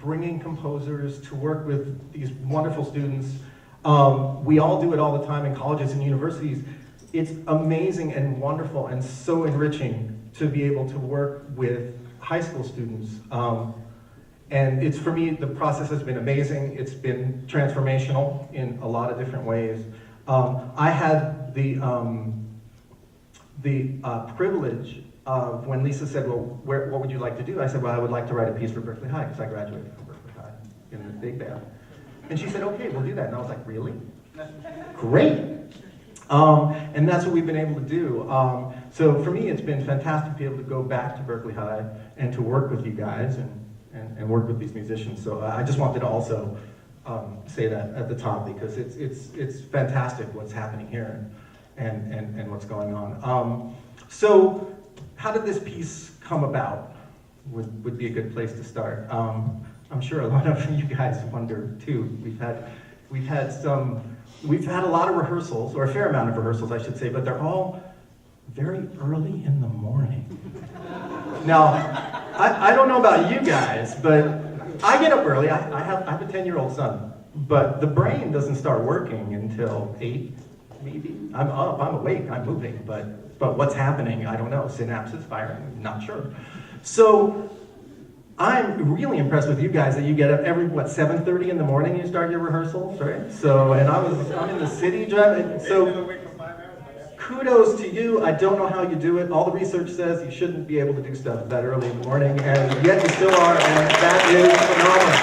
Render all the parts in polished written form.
bringing composers to work with these wonderful students. We all do it all the time in colleges and universities. It's amazing and wonderful and so enriching to be able to work with high school students. And it's, for me, the process has been amazing. It's been transformational in a lot of different ways. I had the privilege of, when Lisa said, well, what would you like to do? I said, well, I would like to write a piece for Berkeley High, because I graduated from Berkeley High in the big band. And she said, okay, we'll do that. And I was like, really? Great. And that's what we've been able to do. So for me, it's been fantastic to be able to go back to Berkeley High and to work with you guys and work with these musicians. So I just wanted to also say that at the top, because it's fantastic what's happening here and what's going on. So how did this piece come about? Would be a good place to start. I'm sure a lot of you guys wonder too. We've had a lot of rehearsals, or a fair amount of rehearsals, I should say, but they're all very early in the morning. Now, I don't know about you guys, but I get up early. I have a 10-year-old son, but the brain doesn't start working until 8, maybe. I'm up, I'm awake, I'm moving, but what's happening, I don't know. Synapses firing, not sure. So I'm really impressed with you guys that you get up every, 7:30 in the morning you start your rehearsals, right? So, and I'm in the city driving, so kudos to you. I don't know how you do it. All the research says you shouldn't be able to do stuff that early in the morning, and yet you still are, and that is phenomenal.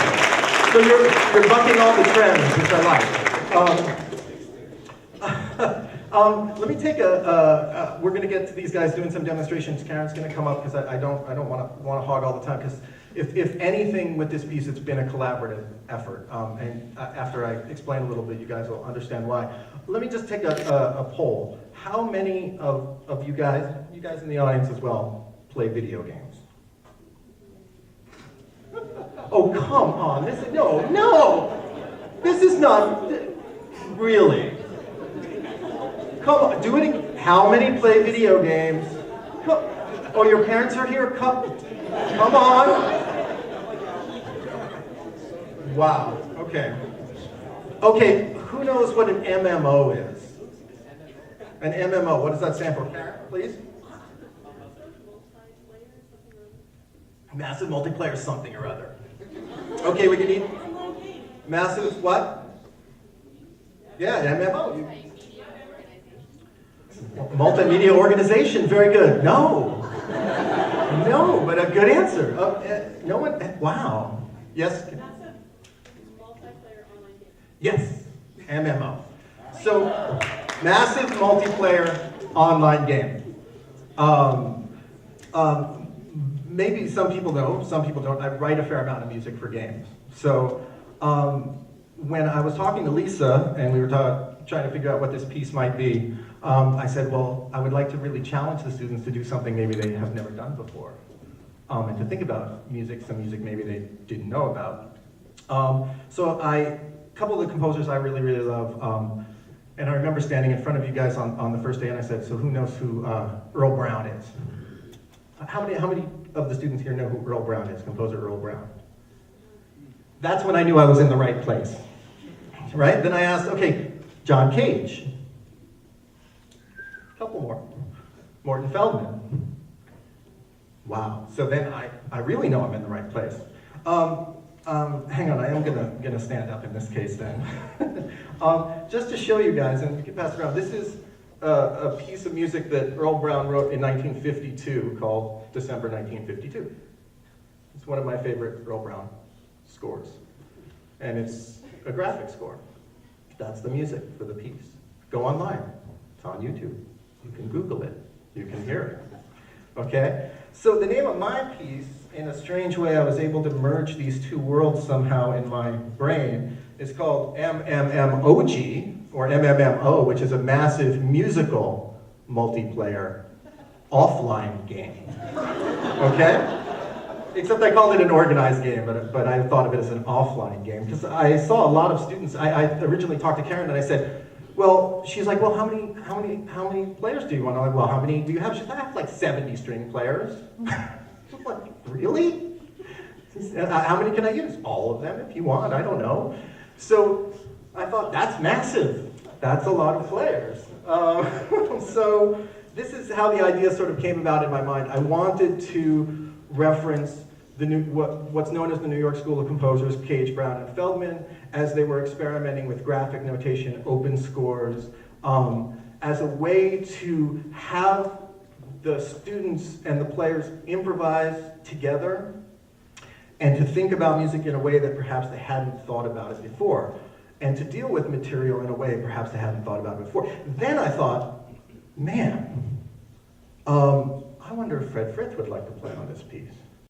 So you're bucking all the trends, which I like. Let me take we're going to get to these guys doing some demonstrations. Karen's going to come up, because I don't want to hog all the time, because if anything with this piece, it's been a collaborative effort. And after I explain a little bit, you guys will understand why. Let me just take a poll. How many of you guys in the audience as well, play video games? Oh, come on. No. This is not, really. Come on, do it. How many play video games? Oh, your parents are here? Come on. Wow, okay. Okay, who knows what an MMO is? An MMO, what does that stand for? Karen, please? Massive multiplayer something or other. Okay, we can need massive what? Yeah, MMO. Multimedia organization, very good. No, but a good answer. No one, wow. Yes? Yes, MMO. So, massive multiplayer online game. Maybe some people know, some people don't. I write a fair amount of music for games. So, when I was talking to Lisa, and we were trying to figure out what this piece might be, I said, well, I would like to really challenge the students to do something maybe they have never done before, and to think about some music maybe they didn't know about. So a couple of the composers I really, really love, and I remember standing in front of you guys on the first day, and I said, so who knows who Earl Brown is? How many of the students here know who Earl Brown is, composer Earl Brown? That's when I knew I was in the right place, right? Then I asked, okay, John Cage. Couple more. Morton Feldman. Wow. So then I really know I'm in the right place. Hang on, I am gonna stand up in this case then. Just to show you guys, and we can pass it around. This is a piece of music that Earl Brown wrote in 1952 called December 1952. It's one of my favorite Earl Brown scores. And it's a graphic score. That's the music for the piece. Go online. It's on YouTube. You can Google it. You can hear it. Okay? So the name of my piece, in a strange way, I was able to merge these two worlds somehow in my brain, is called MMMOG, or MMMO, which is a massive musical multiplayer offline game. Okay? Except I called it an organized game, but I thought of it as an offline game, because I saw a lot of students. I originally talked to Karen and I said, well, she's like, well, how many players do you want? I'm like, well, how many do you have? She's like, I have like 70 string players. I'm like, really? How many can I use? All of them if you want, I don't know. So I thought, that's massive. That's a lot of players. So this is how the idea sort of came about in my mind. I wanted to reference what's known as the New York School of Composers, Cage, Brown, and Feldman, as they were experimenting with graphic notation, open scores, as a way to have the students and the players improvise together and to think about music in a way that perhaps they hadn't thought about it before, and to deal with material in a way perhaps they hadn't thought about it before. Then I thought, man, I wonder if Fred Frith would like to play on this piece.